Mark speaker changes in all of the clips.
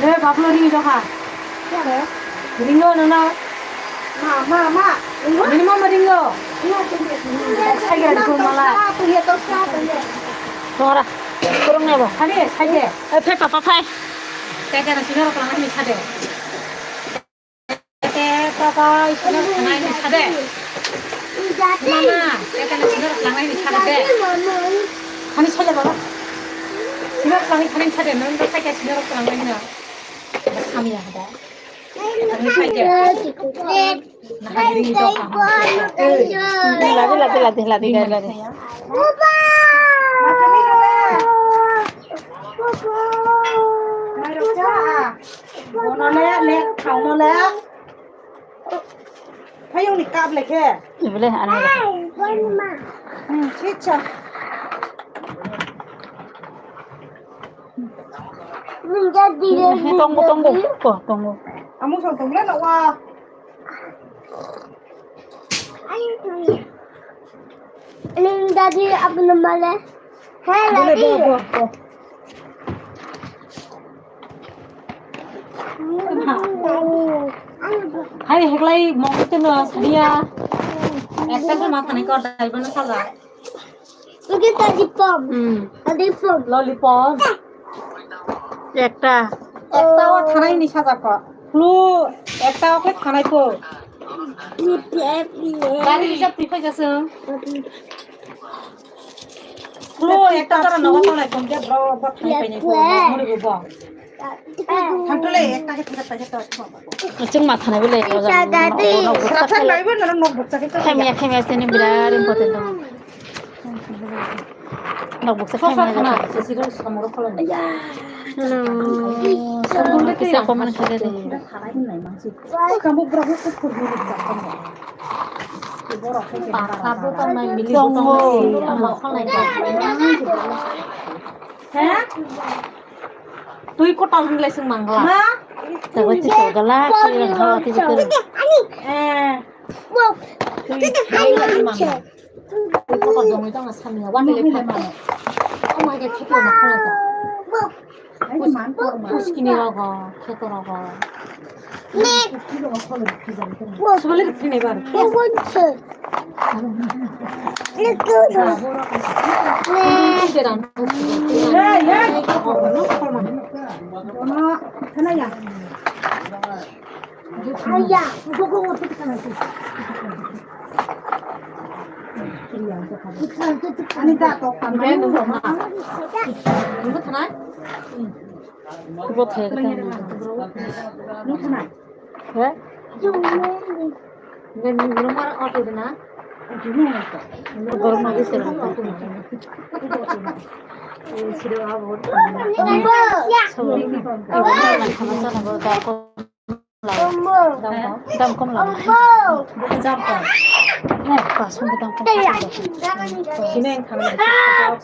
Speaker 1: 네, 밥으로 링이죠, 가.
Speaker 2: 그래?
Speaker 1: 링거, 누나.
Speaker 2: 마.
Speaker 1: 미니멈 링거. 살게, 그 말라.
Speaker 3: 먹어라. 그럼 내봐.
Speaker 1: 살게, 살게.
Speaker 3: 팔 빠빠 팔.
Speaker 1: 깨깨는 지나로 그랑 하니 차대. 깨깨가 지나로 그랑 하니 차대. 엄마, 깨깨는 지나로 그랑 하니 차대. 하니 찾아봐라. 지나로 그랑 하니 차대. 너는 살게 지나로 그랑 하니 나. 3이야, 하다. 하니 살게. 나 링이 더
Speaker 3: 라디.
Speaker 2: nó lẹ khẩu nó lẹ thấy không thì cặp lại kìa
Speaker 3: 이블레 안 해.
Speaker 2: 진짜
Speaker 3: 똥고.
Speaker 2: 아무 소리 안 내나 와
Speaker 4: Daddy, apa nama? Hey, Daddy.
Speaker 1: 하이 해글라이 먹었잖아, 사리야. 액센트 마타네 거 달고는 살아.
Speaker 4: Look at Daddy Pom. Daddy Pom.
Speaker 1: 롤리팝.
Speaker 3: একটা
Speaker 2: একটাও থানাই নিশা যাক ফ্লু একটাও কে থানাই পো
Speaker 1: 나를 이제 비켜줬어. 로 একটা তারা নবা পালাই কোন যে বড় বড় থাই পাইনি কো মরে গো বা
Speaker 2: থামতলে একটাকে থাকা যেটা
Speaker 3: 좀 마타네 볼래.
Speaker 4: Daddy.
Speaker 2: রাখা লাইবে না নক বক্সাকে তো
Speaker 3: 캠이야 세는 비라린 포텐도. 나 목사
Speaker 1: 서서
Speaker 3: 캠이야.
Speaker 1: 하나 지금 사모로 콜라.
Speaker 3: Hello. Sabun bisa komen kare de.
Speaker 2: kamu berapa ukur dulu jalan
Speaker 1: Sabu kan main milih botol sama 콜라 이제.
Speaker 2: hả
Speaker 1: তুই কোটা হইলে সিং Mangla
Speaker 2: ma
Speaker 3: Tahu itu segala kira kau itu kira.
Speaker 4: Wow.
Speaker 1: তুই কোটা জমি দাও না সামিয়া ওয়ালে ফাইমা 엄마에게 캐도 막 콜라다.
Speaker 2: ai man por ma
Speaker 1: 포스키니라고 캐더라고.
Speaker 4: Wow.
Speaker 1: 소리 듣네 봐.
Speaker 4: I want to. Look good.
Speaker 1: 이제랑
Speaker 2: ya
Speaker 1: 콜라.
Speaker 2: nó thế này à
Speaker 4: Aya.
Speaker 2: anh ta có phần
Speaker 1: 왜 누구 엄마? 누구 타나?
Speaker 3: 그거 되겠다.
Speaker 2: nó thế này
Speaker 3: 왜?
Speaker 1: 왜 이런 말 어디 되나?
Speaker 3: 그런 말 있어요.
Speaker 1: 지려하고
Speaker 3: Dam kom lang.
Speaker 1: 잠깐.
Speaker 3: Ne, pas mo dam kom.
Speaker 1: 진행 가능해.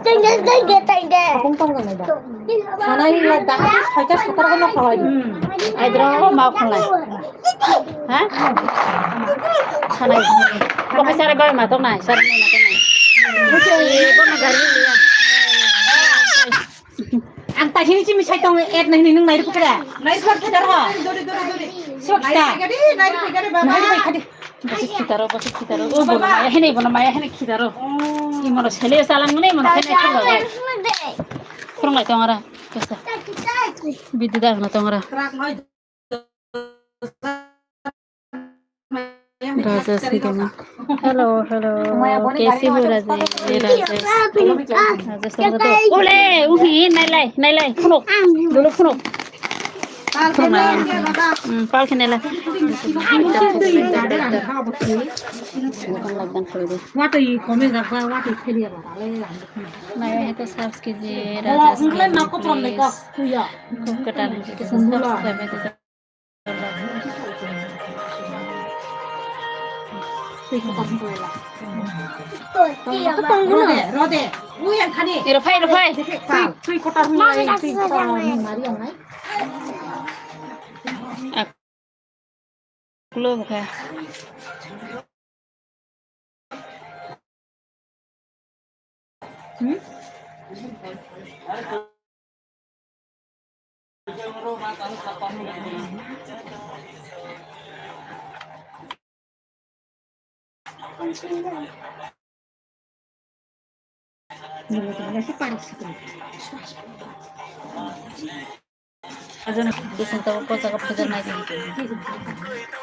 Speaker 4: Tinggal.
Speaker 1: 공통점이다. 하나이가 나 살짝 사다가 놓고
Speaker 3: Ay dro mau kom lang. Ha? Sanay. Kung sara ba matok na, sara na matok na. Ko magari liya.
Speaker 1: 안 따시니 지금 살동 애 너희는 나이를 그래. 나이 서 기다려. 시작다.
Speaker 2: này thì cái này
Speaker 1: 나이를 가디.
Speaker 3: Basi kitaro. Oh, bono maya hene kitaro. Imono sele salam ne mon hene kitaro. Kurang lai tongara. Kesa. Bididak na tongara. Raja Singh हेलो कैसी हो राजा राजा संग तो ओले उही नहीं लाई फुनो बोलो फुनो पाल के नहीं लाई
Speaker 1: 와도 이 고민 갖고 와도 캐리어 봐.
Speaker 3: नया है तो सब्स कीजिए राजा
Speaker 1: 응래 맞고 좀 내가 그야.
Speaker 3: कटान के सब्सक्राइब में तो
Speaker 1: 로데 우연 카니
Speaker 3: 이러파이
Speaker 1: tuй 코타 후에 tuy 코타 말이 없나?
Speaker 3: लोग है
Speaker 1: Mulai separuh sekali.
Speaker 3: Ajan bisan tahu kau cakap kerja lagi.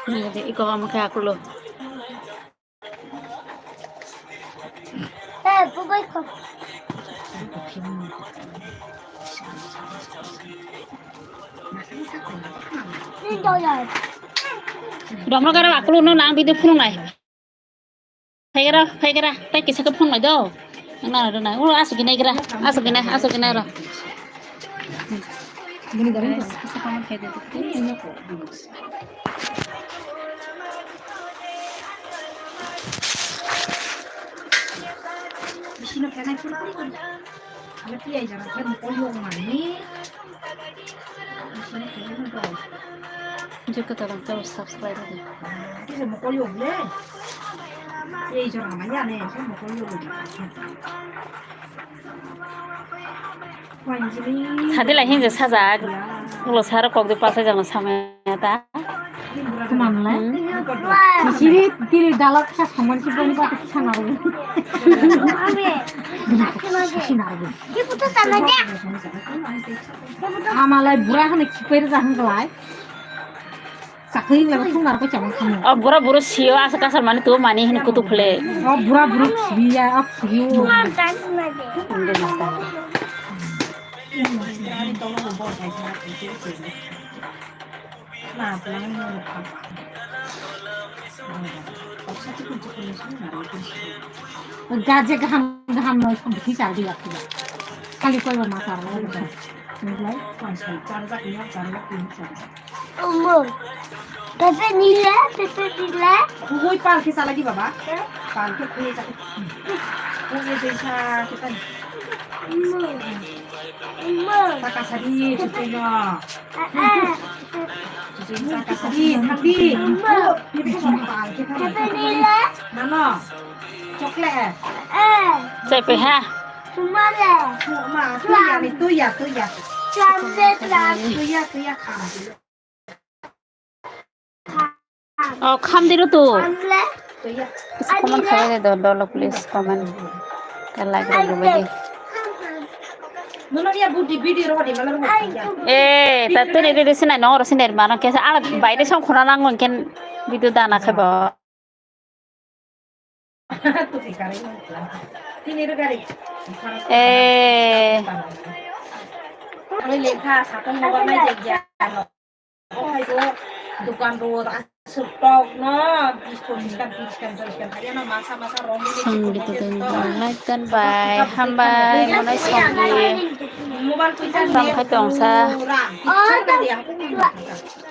Speaker 3: Jadi ikut kamu kayak aku loh.
Speaker 4: Bubay ko. Nito yan.
Speaker 3: Ramai kali aku loh nang video phone nai. Phải cái ra, phải cái sao phone nai đâu. Nang ada nai. Asuk ini kira, asuk ini ra.
Speaker 1: Ini dari
Speaker 3: Bisa kamu kayak gitu.
Speaker 1: ini kok. Di sini kena pun kan. Kalau dia jangan kan koyong mani. Di sini kena tuh.
Speaker 3: Juga tolong terus subscribe aja.
Speaker 1: Ini mau koyong deh. Dia jangan namanya nih, saya mau koyong. 완전히
Speaker 3: 다들 현재 사자. 물로 사러 거기 빠서 장은 사매다.
Speaker 2: 그만래? 지실이 딜 달락차 정말 기분이 받아 귀찮아고. 귀찮아고.
Speaker 4: Ibuto talaga.
Speaker 2: 아마라이 뭐라 하는 기뻐를 하는 거야. 사크이 내가 통나라고 잡은 거야.
Speaker 3: बुरा बुरा सियो आसा kasar mani tuh mani hin kutu play.
Speaker 2: 부라 기야 기요.
Speaker 3: Hindi nata.
Speaker 2: 가제 한 뭐, 비지 알지 같아. 빨리 꺼봐 마사. Mulai
Speaker 4: Umur. Pepe nila.
Speaker 1: Kukuy palkisa lagi baba. Palkis kuya sa. Kuya desa kita.
Speaker 4: Umur.
Speaker 1: Sakasari cucunya. Cucunya sakasari. Tapi.
Speaker 4: Pepe nila.
Speaker 1: Mana? Coklat.
Speaker 3: Saya PH.
Speaker 4: Sumale.
Speaker 1: Ma, tu ya.
Speaker 4: Transit.
Speaker 1: Tu ya.
Speaker 3: Kamdiru tuh.
Speaker 4: Amle.
Speaker 1: Tu ya.
Speaker 3: Comment kayak deh dolo please comment. Kalau like berbagi.
Speaker 1: Mana dia budi roh di malam ni.
Speaker 3: Tapi ini sini nongol sini mana kiasa alat bayi deh sama kurang langgon kan video dana kebo.
Speaker 1: Tu kari. Ini kari. Ini lekha satu nomor mai dia. Oh itu dukan road stok no diskan kaya na masa romi
Speaker 3: Sang gitu kan like kan bye hambai mana songi.
Speaker 1: mobile kuisan
Speaker 3: Sampai tongsa.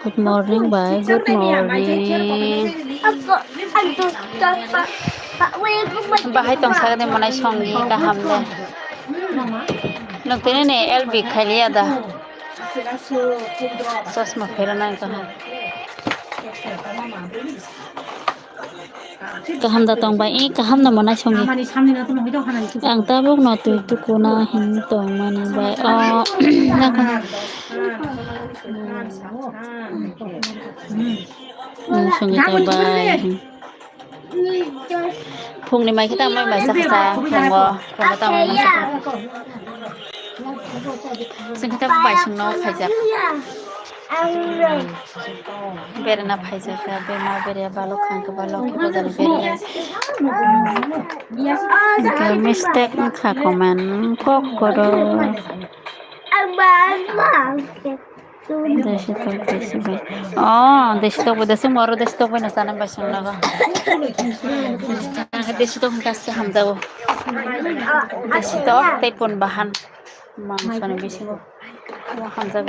Speaker 3: Good morning bye. Good morning.
Speaker 4: Apa? Anto.
Speaker 3: Bahay tongsa kan mana songi kaham deh. Nukti ini LB kali ada. Sos mah peranai kaham. Kaham datang bayi kaham nama mana songi.
Speaker 2: 가만히 잠이나 좀 해도 하나 있어.
Speaker 3: Ang tabok na tu itu kuna hintong mana bay. Oh, nakah. Songi bay. Phung ni mai kita mai sa sa phung bo. Phung kita mai sa. Sing kita bay sing no khajak. Bere na phajak ka be ma bere balok khang ka balok ki badal bere. Ka mistake kha comment ko koro. Deshi bay. Oh, deshi moro deshi to bay na sana bay sing naga. Deshi to kasi hamdaw. Deshi to tepon bahan. Mangsa na bisi mo. Hamdaw.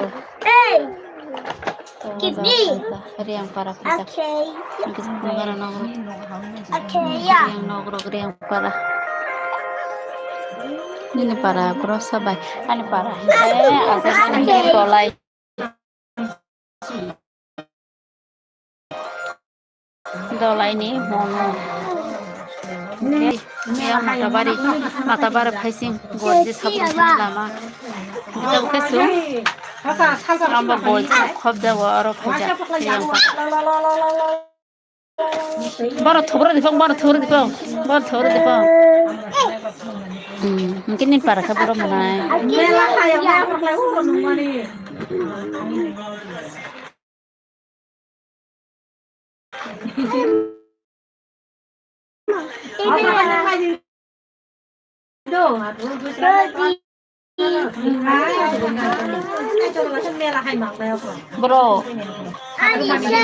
Speaker 3: Riang para kita. Kita negara nogro. Riang nogro riang para. Ini para bro sabay. Ani para. Azan ini tolai. Tolai ini mono. Ya mata bari faising bolje sabun lama. Kita kesu.
Speaker 1: 가사 살살
Speaker 3: Ramba bolje khobda waro khaja. Baru thobra dipang baru thobra dipang. Mungkin ini para kabur mana.
Speaker 1: 메라 하야 메라 플라이 오는 거니
Speaker 3: Bro.
Speaker 4: 아니 쉐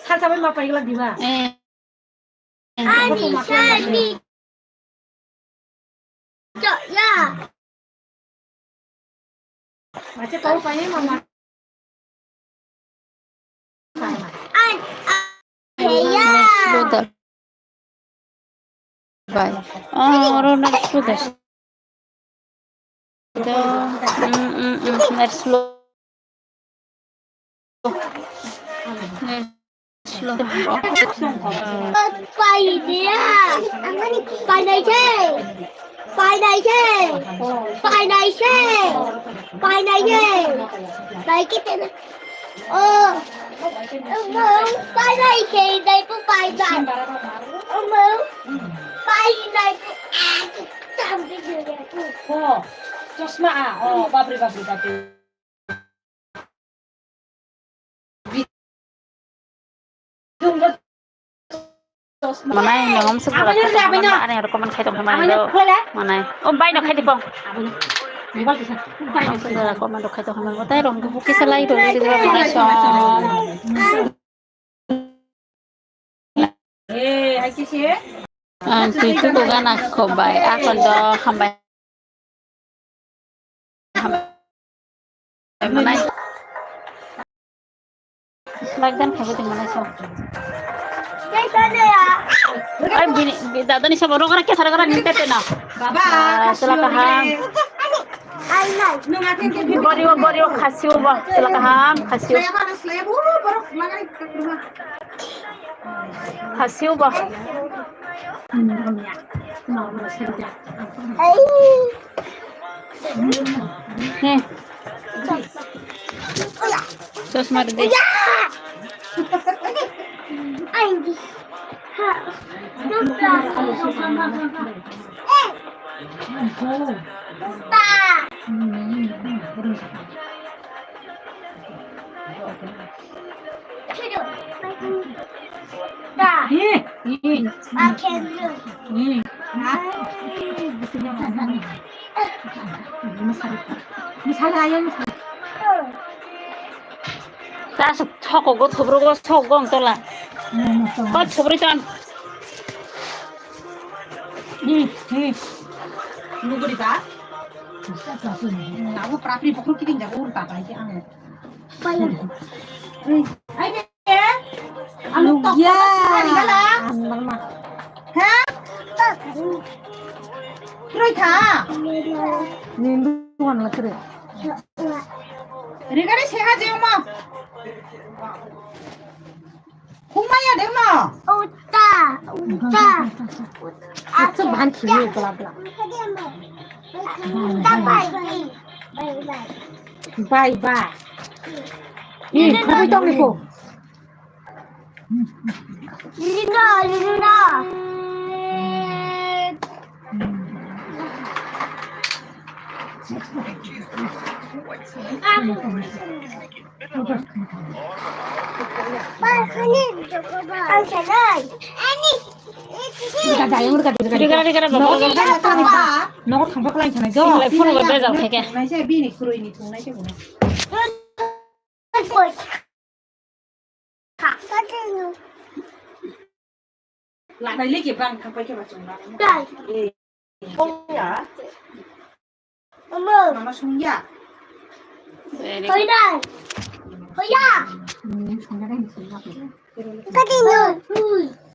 Speaker 1: 살짝 맛봐 이거 디바
Speaker 4: 아니 쉐니 저야
Speaker 1: 맞지 또 빨리 mamma
Speaker 4: 아니야
Speaker 3: Slow Bye. Rona slow das. Let's slow. Slow.
Speaker 4: 파이디야 파이나이쉐 나이키 때는 파이나이쉐 나이프 파이다 파이나이프
Speaker 1: 어 조스마 바브리
Speaker 3: Mana yang ngom sekolah? Mana yang rekomen khai dong mana itu? Mana? Oh, bayi nak khai di pong. Sekolah rekomen dong khai dong mana? Tapi rong buku kisah lain dong di dalam mana song?
Speaker 1: 알겠지?
Speaker 3: Itu tuh kan aku bayi, aku dah hambai. Mana? Lagi kan khai di mana song? Ay, dada ni siya borong kaya sarang nih tete na.
Speaker 1: Baba,
Speaker 3: Silakan. Boriwa kasih ubah. Silakan kasih. Kasih ubah. Nih. Terus mari deh.
Speaker 4: 아니
Speaker 3: Tasuk chokogo thobrogo chokgong tola. Kau thobri tan.
Speaker 1: 누구리다? 나무 프라프리 포크 키딩 자고 우르다 이제 안 아이 야 그렇다 누구는 그래 리가리 세하지 엄마 공마야 내마
Speaker 4: 우짜
Speaker 1: 아주 많지 블라블라 바이바이 이 거기 떡이고
Speaker 4: 리나
Speaker 1: 너가 강박을 하잖아.
Speaker 3: Lai phun vào bây giờ thấy kìa.
Speaker 1: này sẽ bi này cười này thùng này sẽ buồn. Lại đây lấy kịp vàng thằng phải cho bà chồng đó. Không nhá. Mama sung ya.
Speaker 3: Very good.